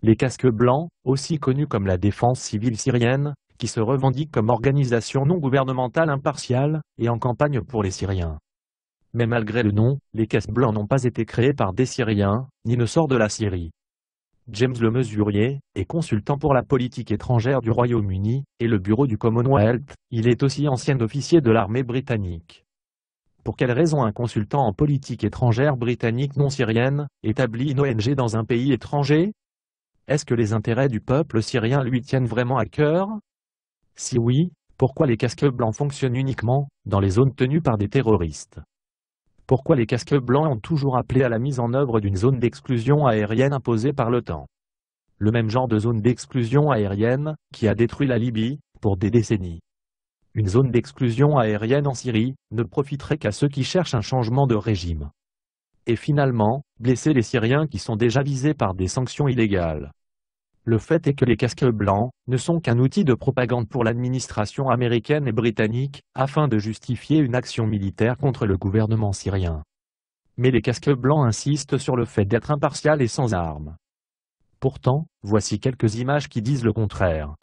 Les casques blancs, aussi connus comme la défense civile syrienne, qui se revendiquent comme organisation non gouvernementale impartiale et en campagne pour les Syriens. Mais malgré le nom, les casques blancs n'ont pas été créés par des Syriens, ni ne sortent de la Syrie. James Le Mesurier est consultant pour la politique étrangère du Royaume-Uni et le bureau du Commonwealth. Il est aussi ancien officier de l'armée britannique. Pour quelle raison un consultant en politique étrangère britannique non syrienne établit une ONG dans un pays étranger? Est-ce que les intérêts du peuple syrien lui tiennent vraiment à cœur? Si oui, pourquoi les casques blancs fonctionnent uniquement dans les zones tenues par des terroristes? Pourquoi les casques blancs ont toujours appelé à la mise en œuvre d'une zone d'exclusion aérienne imposée par l'OTAN? Le même genre de zone d'exclusion aérienne qui a détruit la Libye pour des décennies. Une zone d'exclusion aérienne en Syrie ne profiterait qu'à ceux qui cherchent un changement de régime. Et finalement, blesser les Syriens qui sont déjà visés par des sanctions illégales. Le fait est que les casques blancs ne sont qu'un outil de propagande pour l'administration américaine et britannique, afin de justifier une action militaire contre le gouvernement syrien. Mais les casques blancs insistent sur le fait d'être impartial et sans armes. Pourtant, voici quelques images qui disent le contraire.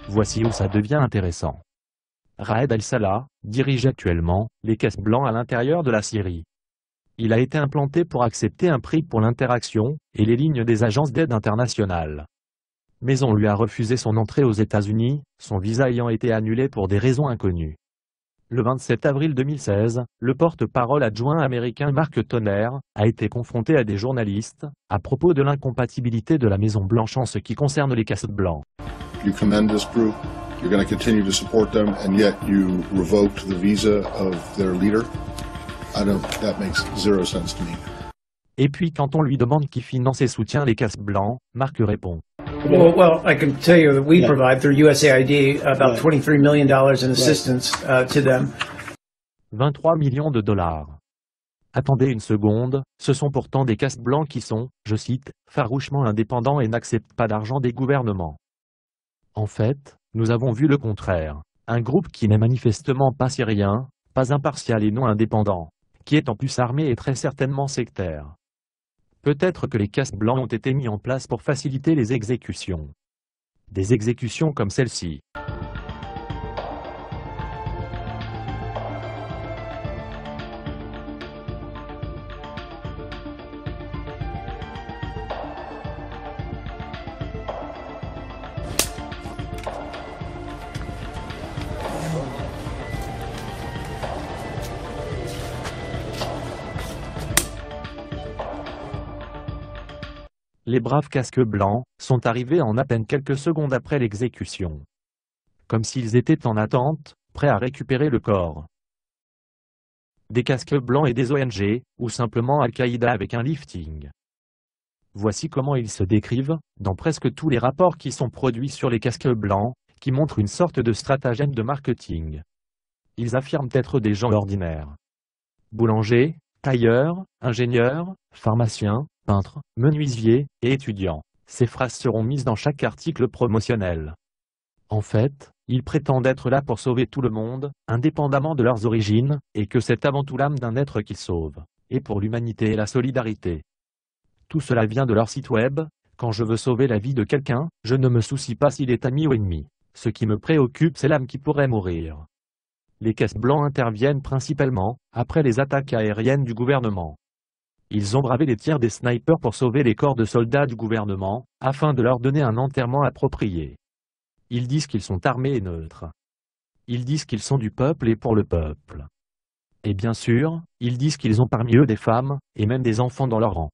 Voici où ça devient intéressant. Raed al-Salah dirige actuellement les casques blancs à l'intérieur de la Syrie. Il a été implanté pour accepter un prix pour l'interaction et les lignes des agences d'aide internationales. Mais on lui a refusé son entrée aux États-Unis, son visa ayant été annulé pour des raisons inconnues. Le 27 avril 2016, le porte-parole adjoint américain Mark Toner a été confronté à des journalistes à propos de l'incompatibilité de la Maison-Blanche en ce qui concerne les casques blancs. You commend this group, you're going to continue to support them, and yet you revoked the visa of their leader? That makes zero sense to me. Et puis quand on lui demande qui finance et soutient les casques blancs, Mark répond. Well, I can tell you that we provide through USAID about $23 million in assistance to them. 23 millions de dollars. Attendez une seconde, ce sont pourtant des casques blancs qui sont, je cite, farouchement indépendants et n'acceptent pas d'argent des gouvernements. En fait, nous avons vu le contraire. Un groupe qui n'est manifestement pas syrien, pas impartial et non indépendant, qui est en plus armé et très certainement sectaire. Peut-être que les casques blancs ont été mis en place pour faciliter les exécutions. Des exécutions comme celle-ci. Les braves casques blancs sont arrivés en à peine quelques secondes après l'exécution. Comme s'ils étaient en attente, prêts à récupérer le corps. Des casques blancs et des ONG, ou simplement Al-Qaïda avec un lifting. Voici comment ils se décrivent, dans presque tous les rapports qui sont produits sur les casques blancs, qui montrent une sorte de stratagème de marketing. Ils affirment être des gens ordinaires. Boulangers, tailleurs, ingénieurs, pharmaciens, peintres, menuisiers et étudiants. Ces phrases seront mises dans chaque article promotionnel. En fait, ils prétendent être là pour sauver tout le monde, indépendamment de leurs origines, et que c'est avant tout l'âme d'un être qu'ils sauvent, et pour l'humanité et la solidarité. Tout cela vient de leur site web. Quand je veux sauver la vie de quelqu'un, je ne me soucie pas s'il est ami ou ennemi. Ce qui me préoccupe, c'est l'âme qui pourrait mourir. Les casques blancs interviennent principalement après les attaques aériennes du gouvernement. Ils ont bravé les tirs des snipers pour sauver les corps de soldats du gouvernement, afin de leur donner un enterrement approprié. Ils disent qu'ils sont armés et neutres. Ils disent qu'ils sont du peuple et pour le peuple. Et bien sûr, ils disent qu'ils ont parmi eux des femmes, et même des enfants dans leur rang.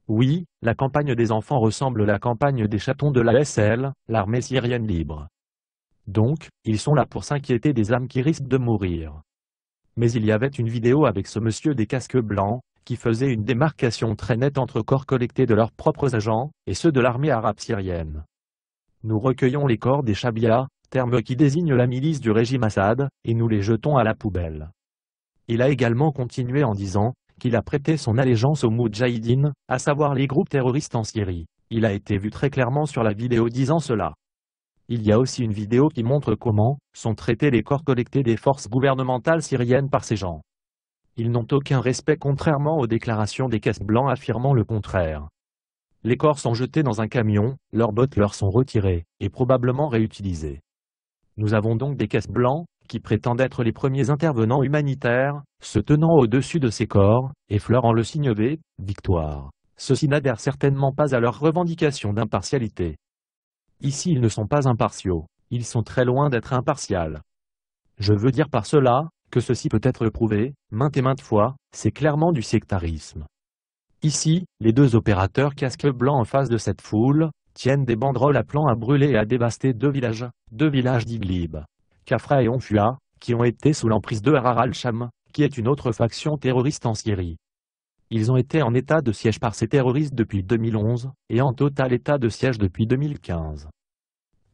Oui, la campagne des enfants ressemble à la campagne des chatons de l'ASL, l'armée syrienne libre. Donc, ils sont là pour s'inquiéter des âmes qui risquent de mourir. Mais il y avait une vidéo avec ce monsieur des casques blancs, qui faisaient une démarcation très nette entre corps collectés de leurs propres agents et ceux de l'armée arabe syrienne. Nous recueillons les corps des Chabia, terme qui désigne la milice du régime Assad, et nous les jetons à la poubelle. Il a également continué en disant qu'il a prêté son allégeance aux Moudjahidines, à savoir les groupes terroristes en Syrie. Il a été vu très clairement sur la vidéo disant cela. Il y a aussi une vidéo qui montre comment sont traités les corps collectés des forces gouvernementales syriennes par ces gens. Ils n'ont aucun respect contrairement aux déclarations des casques blancs affirmant le contraire. Les corps sont jetés dans un camion, leurs bottes leur sont retirées, et probablement réutilisées. Nous avons donc des casques blancs, qui prétendent être les premiers intervenants humanitaires, se tenant au-dessus de ces corps, effleurant le signe V, victoire. Ceux-ci n'adhèrent certainement pas à leurs revendications d'impartialité. Ici ils ne sont pas impartiaux, ils sont très loin d'être impartials. Je veux dire par cela, que ceci peut être prouvé, maintes et maintes fois, c'est clairement du sectarisme. Ici, les deux opérateurs casques blancs en face de cette foule, tiennent des banderoles appelant à brûler et à dévaster deux villages d'Idlib, Kafra et Onfua, qui ont été sous l'emprise de Harar al-Sham, qui est une autre faction terroriste en Syrie. Ils ont été en état de siège par ces terroristes depuis 2011, et en total état de siège depuis 2015.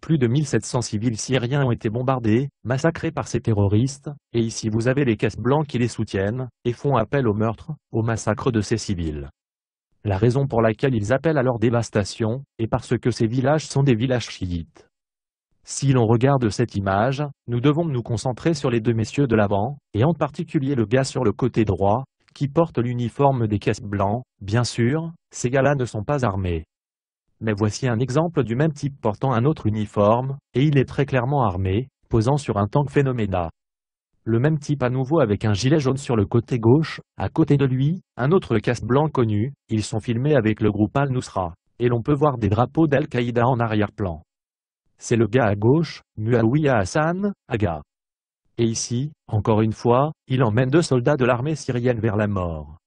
Plus de 1700 civils syriens ont été bombardés, massacrés par ces terroristes, et ici vous avez les casques blancs qui les soutiennent, et font appel au meurtre, au massacre de ces civils. La raison pour laquelle ils appellent à leur dévastation, est parce que ces villages sont des villages chiites. Si l'on regarde cette image, nous devons nous concentrer sur les deux messieurs de l'avant, et en particulier le gars sur le côté droit, qui porte l'uniforme des casques blancs. Bien sûr, ces gars-là ne sont pas armés. Mais voici un exemple du même type portant un autre uniforme, et il est très clairement armé, posant sur un tank Phénoména. Le même type à nouveau avec un gilet jaune sur le côté gauche, à côté de lui, un autre casque blanc connu, ils sont filmés avec le groupe Al-Nusra, et l'on peut voir des drapeaux d'Al-Qaïda en arrière-plan. C'est le gars à gauche, Muawiya Hassan, Aga. Et ici, encore une fois, il emmène deux soldats de l'armée syrienne vers la mort.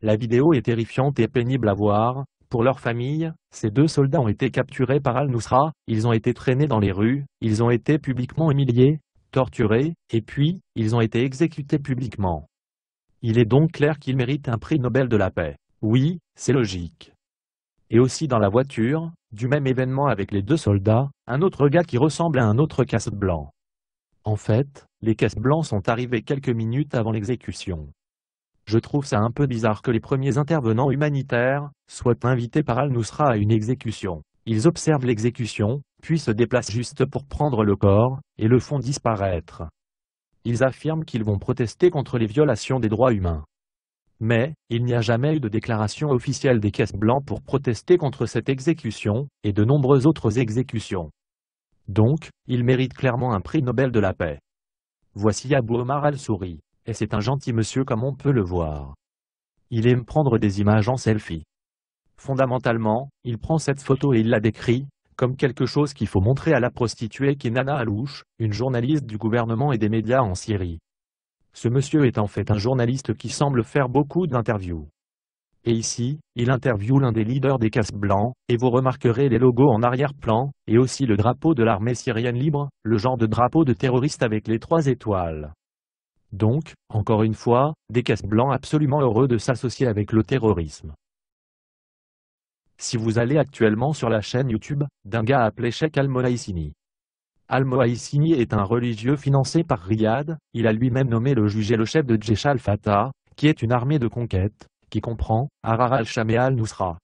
La vidéo est terrifiante et pénible à voir. Pour leur famille, ces deux soldats ont été capturés par Al-Nusra, ils ont été traînés dans les rues, ils ont été publiquement humiliés, torturés, et puis, ils ont été exécutés publiquement. Il est donc clair qu'ils méritent un prix Nobel de la paix. Oui, c'est logique. Et aussi dans la voiture, du même événement avec les deux soldats, un autre gars qui ressemble à un autre casque blanc. En fait, les casques blancs sont arrivés quelques minutes avant l'exécution. Je trouve ça un peu bizarre que les premiers intervenants humanitaires soient invités par Al-Nusra à une exécution. Ils observent l'exécution, puis se déplacent juste pour prendre le corps, et le font disparaître. Ils affirment qu'ils vont protester contre les violations des droits humains. Mais, il n'y a jamais eu de déclaration officielle des casques blancs pour protester contre cette exécution, et de nombreuses autres exécutions. Donc, ils méritent clairement un prix Nobel de la paix. Voici Abou Omar al-Souri, et c'est un gentil monsieur comme on peut le voir. Il aime prendre des images en selfie. Fondamentalement, il prend cette photo et il la décrit comme quelque chose qu'il faut montrer à la prostituée qui est Nana Alouche, une journaliste du gouvernement et des médias en Syrie. Ce monsieur est en fait un journaliste qui semble faire beaucoup d'interviews. Et ici, il interviewe l'un des leaders des casques blancs, et vous remarquerez les logos en arrière-plan, et aussi le drapeau de l'armée syrienne libre, le genre de drapeau de terroriste avec les 3 étoiles. Donc, encore une fois, des casques blancs absolument heureux de s'associer avec le terrorisme. Si vous allez actuellement sur la chaîne YouTube d'un gars appelé Sheikh Al-Mohaïsini. Al-Mohaïsini est un religieux financé par Riyad, il a lui-même nommé le juge et le chef de Jaish al-Fatah, qui est une armée de conquête, qui comprend Harar al-Sham et Al-Nusra.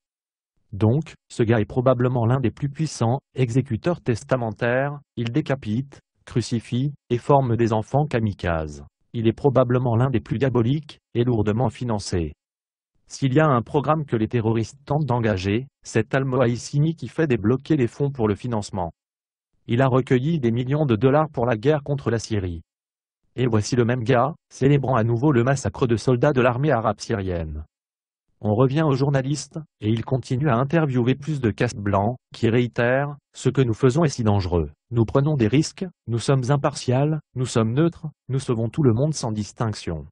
Donc, ce gars est probablement l'un des plus puissants exécuteurs testamentaires, il décapite, crucifie, et forme des enfants kamikazes. Il est probablement l'un des plus diaboliques, et lourdement financé. S'il y a un programme que les terroristes tentent d'engager, c'est Al-Mohaïsini qui fait débloquer les fonds pour le financement. Il a recueilli des millions de dollars pour la guerre contre la Syrie. Et voici le même gars, célébrant à nouveau le massacre de soldats de l'armée arabe syrienne. On revient aux journalistes, et il continue à interviewer plus de casques blancs, qui réitèrent « Ce que nous faisons est si dangereux. Nous prenons des risques, nous sommes impartials, nous sommes neutres, nous sauvons tout le monde sans distinction. »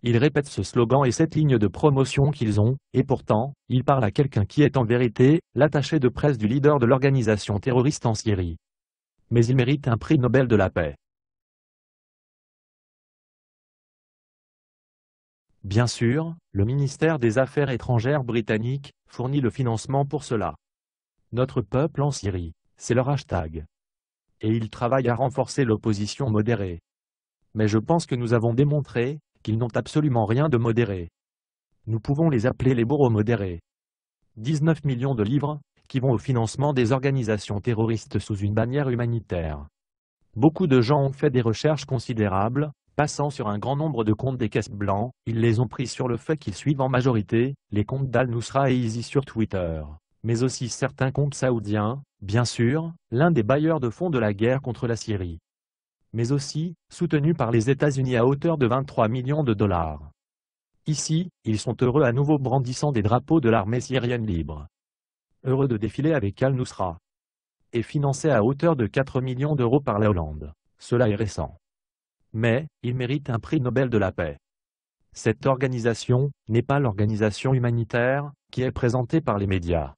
Ils répètent ce slogan et cette ligne de promotion qu'ils ont, et pourtant, ils parlent à quelqu'un qui est en vérité l'attaché de presse du leader de l'organisation terroriste en Syrie. Mais ils méritent un prix Nobel de la paix. Bien sûr, le ministère des Affaires étrangères britannique fournit le financement pour cela. Notre peuple en Syrie, c'est leur hashtag. Et ils travaillent à renforcer l'opposition modérée. Mais je pense que nous avons démontré qu'ils n'ont absolument rien de modéré. Nous pouvons les appeler les bourreaux modérés. 19 millions de livres qui vont au financement des organisations terroristes sous une bannière humanitaire. Beaucoup de gens ont fait des recherches considérables, passant sur un grand nombre de comptes des caisses blancs, ils les ont pris sur le fait qu'ils suivent en majorité les comptes d'Al-Nusra et ISIS sur Twitter, mais aussi certains comptes saoudiens, bien sûr, l'un des bailleurs de fonds de la guerre contre la Syrie, mais aussi soutenus par les États-Unis à hauteur de 23 millions de dollars. Ici, ils sont heureux à nouveau brandissant des drapeaux de l'armée syrienne libre. Heureux de défiler avec Al-Nusra. Et financé à hauteur de 4 millions d'euros par la Hollande. Cela est récent. Mais, ils méritent un prix Nobel de la paix. Cette organisation n'est pas l'organisation humanitaire qui est présentée par les médias.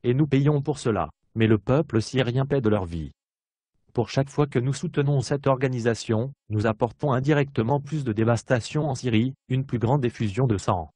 Et nous payons pour cela, mais le peuple syrien paie de leur vie. Pour chaque fois que nous soutenons cette organisation, nous apportons indirectement plus de dévastation en Syrie, une plus grande effusion de sang.